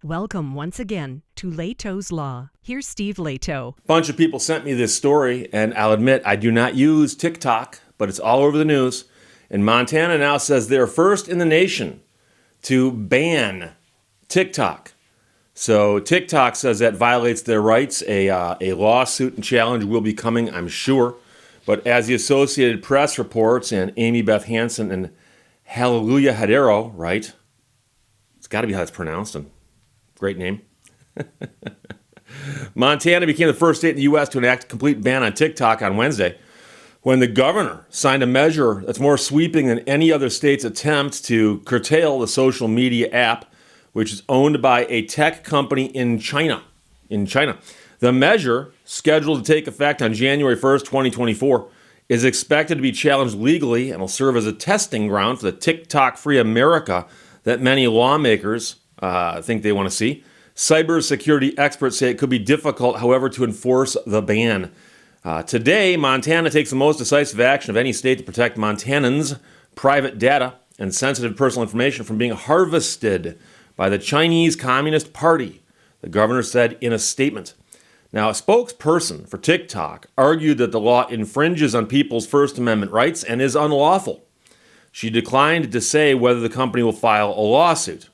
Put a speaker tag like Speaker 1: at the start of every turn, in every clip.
Speaker 1: Welcome once again to Lehto's Law. Here's Steve Lehto.
Speaker 2: A bunch of people sent me this story, and I'll admit I do not use TikTok, but it's all over the news. And Montana now says they're first in the nation to ban TikTok. So TikTok says that violates their rights. A lawsuit and challenge will be coming, I'm sure. But as the Associated Press reports, and Amy Beth Hansen and Hallelujah Hadero write, it's got to be how it's pronounced, and great name. Montana became the first state in the U.S. to enact a complete ban on TikTok on Wednesday, when the governor signed a measure that's more sweeping than any other state's attempt to curtail the social media app, which is owned by a tech company in China. The measure, scheduled to take effect on January 1st, 2024, is expected to be challenged legally and will serve as a testing ground for the TikTok-free America that many lawmakers think they want to see. Cybersecurity experts say it could be difficult, however, to enforce the ban. Today, Montana takes the most decisive action of any state to protect Montanans' private data and sensitive personal information from being harvested by the Chinese Communist Party, the governor said in a statement. Now, a spokesperson for TikTok argued that the law infringes on people's First Amendment rights and is unlawful. She declined to say whether the company will file a lawsuit.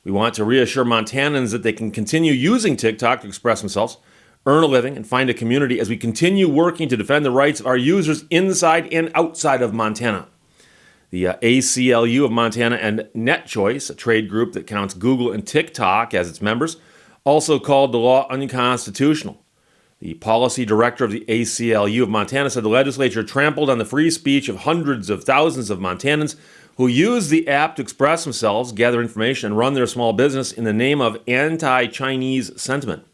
Speaker 2: We want to reassure Montanans that they can continue using TikTok to express themselves, earn a living, and find a community as we continue working to defend the rights of our users inside and outside of Montana. The ACLU of Montana and NetChoice, a trade group that counts Google and TikTok as its members, also called the law unconstitutional. The policy director of the ACLU of Montana said the legislature trampled on the free speech of hundreds of thousands of Montanans who use the app to express themselves, gather information, and run their small business in the name of anti-Chinese sentiment.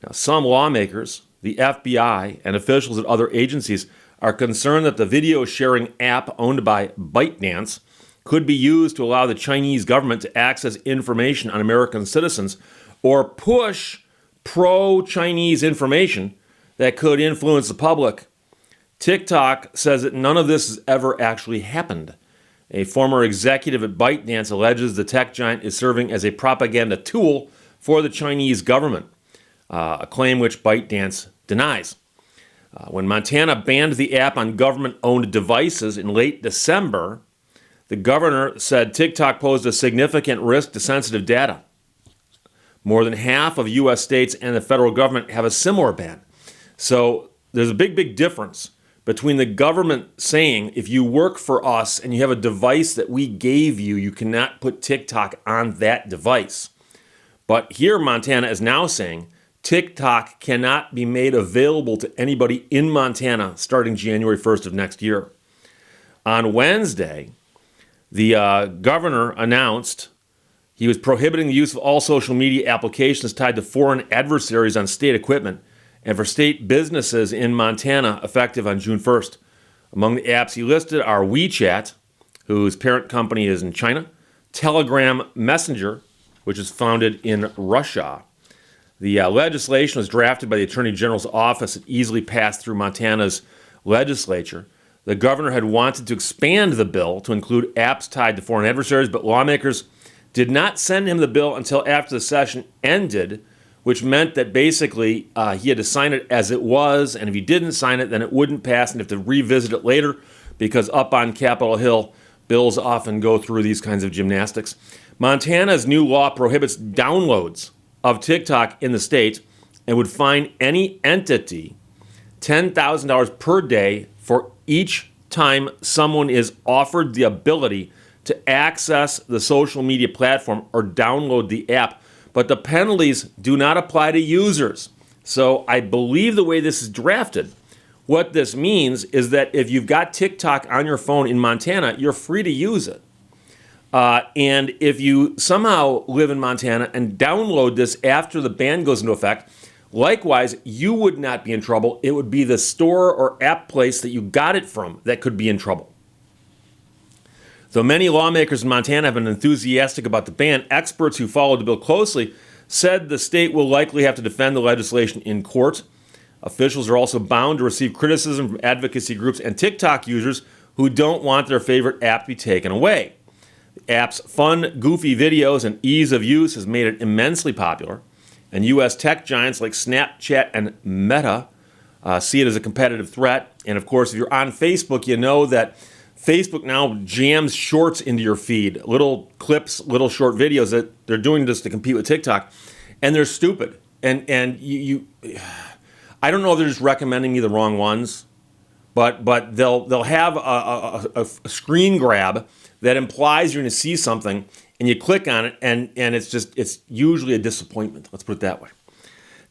Speaker 2: Now, some lawmakers, the FBI, and officials at other agencies are concerned that the video sharing app owned by ByteDance could be used to allow the Chinese government to access information on American citizens or push pro-Chinese information that could influence the public. TikTok says that none of this has ever actually happened. A former executive at ByteDance alleges the tech giant is serving as a propaganda tool for the Chinese government, a claim which ByteDance denies. When Montana banned the app on government-owned devices in late December, the governor said TikTok posed a significant risk to sensitive data. More than half of U.S. states and the federal government have a similar ban. So there's a big difference between the government saying, if you work for us and you have a device that we gave you, you cannot put TikTok on that device. But here Montana is now saying TikTok cannot be made available to anybody in Montana starting January 1st of next year. On Wednesday, the governor announced he was prohibiting the use of all social media applications tied to foreign adversaries on state equipment and for state businesses in Montana effective on June 1st. Among the apps he listed are WeChat, whose parent company is in China, Telegram Messenger, which is founded in Russia. The legislation was drafted by the Attorney General's office. It easily passed through Montana's legislature. The governor had wanted to expand the bill to include apps tied to foreign adversaries, but lawmakers did not send him the bill until after the session ended, which meant that basically he had to sign it as it was, and if he didn't sign it, then it wouldn't pass, and have to revisit it later, because up on Capitol Hill, bills often go through these kinds of gymnastics. Montana's new law prohibits downloads of TikTok in the state and would fine any entity $10,000 per day for each time someone is offered the ability to access the social media platform or download the app. But the penalties do not apply to users. So I believe the way this is drafted, what this means is that if you've got TikTok on your phone in Montana, you're free to use it. And if you somehow live in Montana and download this after the ban goes into effect, likewise, you would not be in trouble. It would be the store or app place that you got it from that could be in trouble. Though many lawmakers in Montana have been enthusiastic about the ban, experts who followed the bill closely said the state will likely have to defend the legislation in court. Officials are also bound to receive criticism from advocacy groups and TikTok users who don't want their favorite app to be taken away. The app's fun, goofy videos and ease of use has made it immensely popular, and U.S. tech giants like Snapchat and Meta see it as a competitive threat. And of course, if you're on Facebook, you know that Facebook now jams shorts into your feed, little clips, little short videos that they're doing just to compete with TikTok, and they're stupid. And you I don't know if they're just recommending me the wrong ones, but they'll have a screen grab that implies you're going to see something, and you click on it, and it's usually a disappointment. Let's put it that way.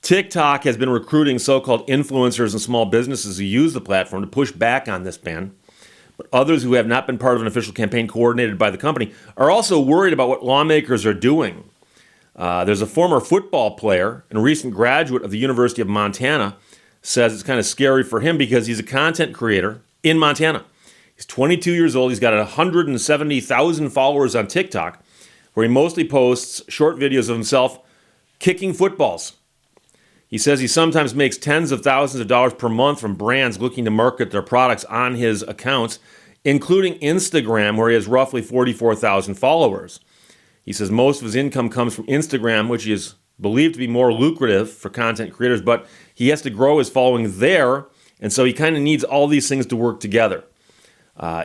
Speaker 2: TikTok has been recruiting so-called influencers and small businesses who use the platform to push back on this ban. But others who have not been part of an official campaign coordinated by the company are also worried about what lawmakers are doing. There's a former football player and a recent graduate of the University of Montana says it's kind of scary for him because he's a content creator in Montana. He's 22 years old. He's got 170,000 followers on TikTok, where he mostly posts short videos of himself kicking footballs. He says he sometimes makes tens of thousands of dollars per month from brands looking to market their products on his accounts, including Instagram, where he has roughly 44,000 followers. He says most of his income comes from Instagram, which he is believed to be more lucrative for content creators, but he has to grow his following there, and so he kind of needs all these things to work together.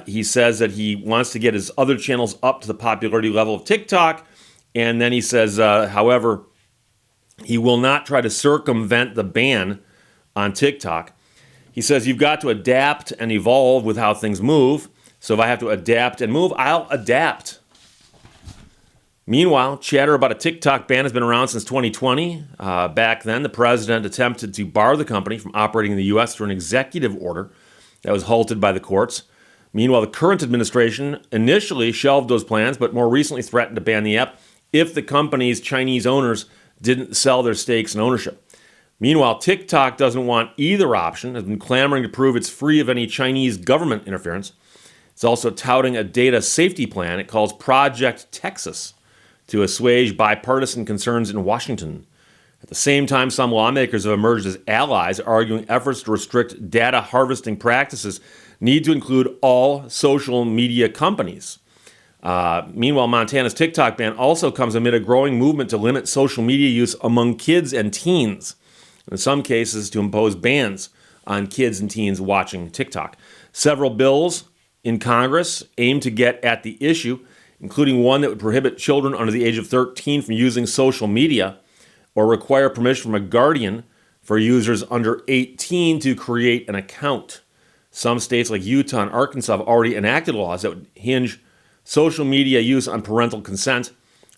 Speaker 2: He says that he wants to get his other channels up to the popularity level of TikTok, and then he says, however, he will not try to circumvent the ban on TikTok. He says you've got to adapt and evolve with how things move, so if I have to adapt and move, I'll adapt. Meanwhile, chatter about a TikTok ban has been around since 2020. Back then, the president attempted to bar the company from operating in the U.S. through an executive order that was halted by the courts. Meanwhile, the current administration initially shelved those plans, but more recently threatened to ban the app if the company's Chinese owners didn't sell their stakes and ownership. Meanwhile, TikTok doesn't want either option, has been clamoring to prove it's free of any Chinese government interference. It's also touting a data safety plan it calls Project Texas to assuage bipartisan concerns in Washington. At the same time, some lawmakers have emerged as allies, arguing efforts to restrict data harvesting practices need to include all social media companies. Meanwhile, Montana's TikTok ban also comes amid a growing movement to limit social media use among kids and teens, in some cases to impose bans on kids and teens watching TikTok. Several bills in Congress aim to get at the issue, including one that would prohibit children under the age of 13 from using social media or require permission from a guardian for users under 18 to create an account. Some states like Utah and Arkansas have already enacted laws that would hinge social media use on parental consent.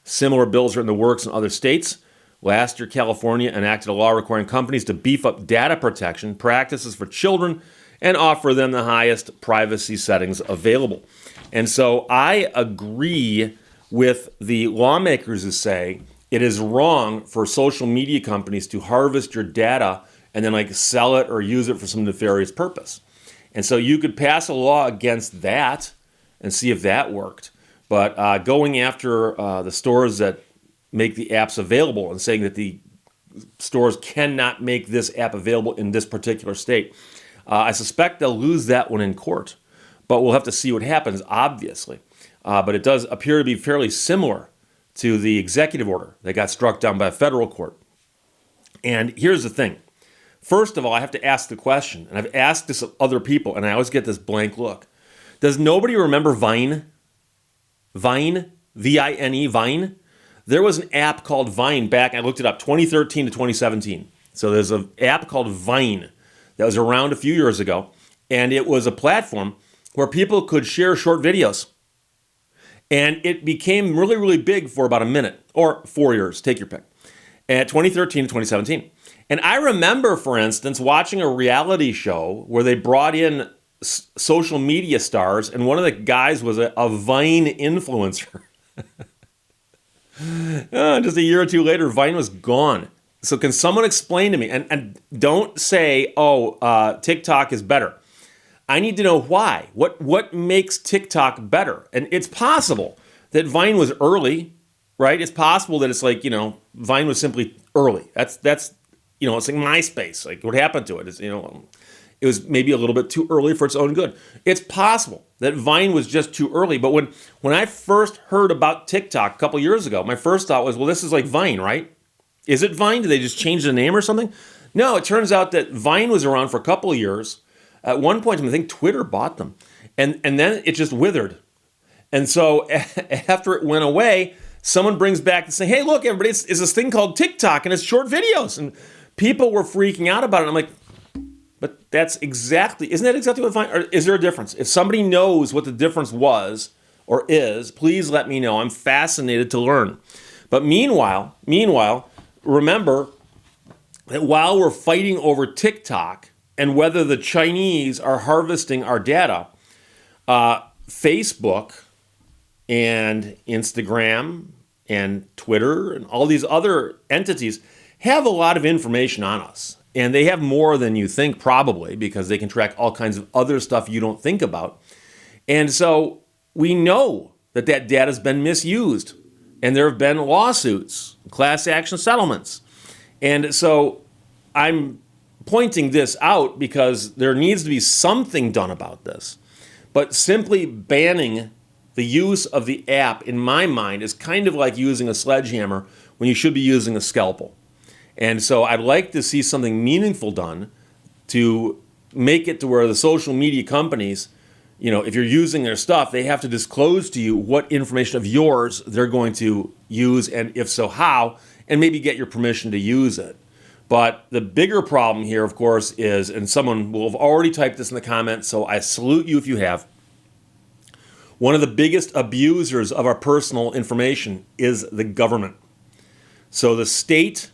Speaker 2: Similar bills are in the works in other states. Last year, California enacted a law requiring companies to beef up data protection practices for children and offer them the highest privacy settings available. And so I agree with the lawmakers who say it is wrong for social media companies to harvest your data and then sell it or use it for some nefarious purpose. And so you could pass a law against that and see if that worked. But going after the stores that make the apps available and saying that the stores cannot make this app available in this particular state, I suspect they'll lose that one in court. But we'll have to see what happens, obviously. But it does appear to be fairly similar to the executive order that got struck down by a federal court. And here's the thing. First of all, I have to ask the question, and I've asked this of other people, and I always get this blank look. Does nobody remember Vine? Vine? V-I-N-E, Vine? There was an app called Vine back, I looked it up, 2013 to 2017. So there's an app called Vine that was around a few years ago, and it was a platform where people could share short videos. And it became really, really big for about a minute, or 4 years, take your pick, at 2013 to 2017. And I remember, for instance, watching a reality show where they brought in social media stars, and one of the guys was a Vine influencer. Just a year or two later, Vine was gone. So can someone explain to me, and don't say, TikTok is better. I need to know why. What makes TikTok better? And it's possible that Vine was early, right? It's possible that it's Vine was simply early. That's it's like MySpace. Like what happened to it is, it was maybe a little bit too early for its own good. It's possible that Vine was just too early. But when I first heard about TikTok a couple years ago, my first thought was, well, this is like Vine, right? Is it Vine? Did they just change the name or something? No, it turns out that Vine was around for a couple of years. At one point, I think Twitter bought them. And then it just withered. And so after it went away, someone brings back and say, hey, look, everybody, it's this thing called TikTok, and it's short videos. And people were freaking out about it. I'm like, but isn't that exactly what Vine, or is there a difference? If somebody knows what the difference was or is, please let me know. I'm fascinated to learn. But meanwhile, remember that while we're fighting over TikTok and whether the Chinese are harvesting our data, Facebook and Instagram and Twitter and all these other entities have a lot of information on us. And they have more than you think, probably, because they can track all kinds of other stuff you don't think about. And so we know that data has been misused. And there have been lawsuits, class action settlements. And so I'm pointing this out because there needs to be something done about this. But simply banning the use of the app, in my mind, is kind of like using a sledgehammer when you should be using a scalpel. And so I'd like to see something meaningful done to make it to where the social media companies, if you're using their stuff, they have to disclose to you what information of yours they're going to use, and if so, how, and maybe get your permission to use it. But the bigger problem here, of course, is, and someone will have already typed this in the comments, so I salute you if you have, one of the biggest abusers of our personal information is the government. So the state,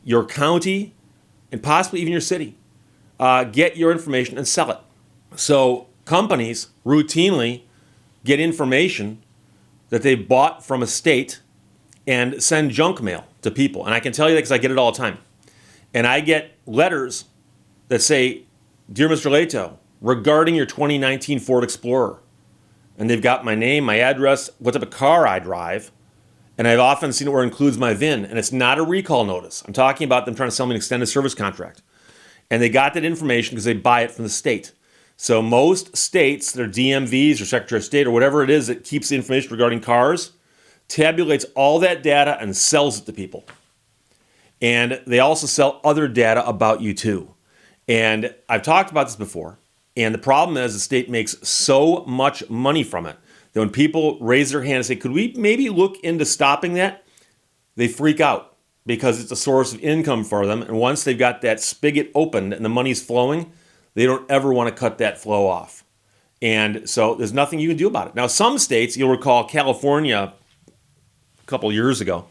Speaker 2: your county, and possibly even your city, get your information and sell it. So companies routinely get information that they bought from a state and send junk mail to people. And I can tell you that because I get it all the time. And I get letters that say, Dear Mr. Lehto, regarding your 2019 Ford Explorer. And they've got my name, my address, what type of car I drive. And I've often seen it where it includes my VIN. And it's not a recall notice. I'm talking about them trying to sell me an extended service contract. And they got that information because they buy it from the state. So most states, their DMVs or Secretary of State or whatever it is that keeps the information regarding cars, tabulates all that data and sells it to people. And they also sell other data about you too. And I've talked about this before. And the problem is the state makes so much money from it that when people raise their hand and say, could we maybe look into stopping that? They freak out because it's a source of income for them. And once they've got that spigot opened and the money's flowing, they don't ever want to cut that flow off. And so there's nothing you can do about it. Now, some states, you'll recall California a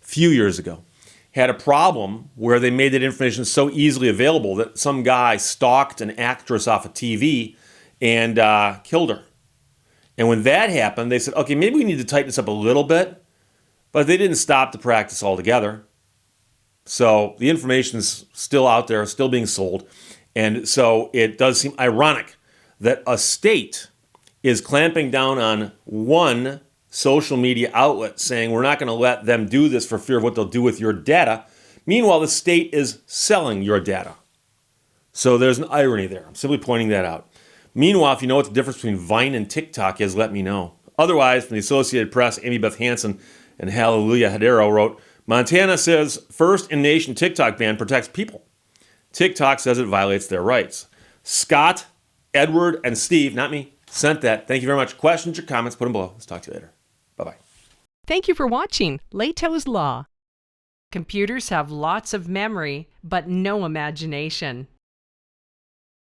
Speaker 2: few years ago, had a problem where they made that information so easily available that some guy stalked an actress off of TV and killed her. And when that happened, they said, okay, maybe we need to tighten this up a little bit. But they didn't stop the practice altogether. So the information's still out there, still being sold. And so it does seem ironic that a state is clamping down on one social media outlet saying we're not going to let them do this for fear of what they'll do with your data. Meanwhile, the state is selling your data. So there's an irony there. I'm simply pointing that out. Meanwhile, if you know what the difference between Vine and TikTok is, let me know. Otherwise, from the Associated Press, Amy Beth Hansen and Hallelujah Hadero wrote, Montana says first in nation TikTok ban protects people. TikTok says it violates their rights. Scott, Edward, and Steve, not me, sent that. Thank you very much. Questions or comments, put them below. Let's talk to you later. Bye-bye.
Speaker 1: Thank you for watching Lehto's Law. Computers have lots of memory, but no imagination.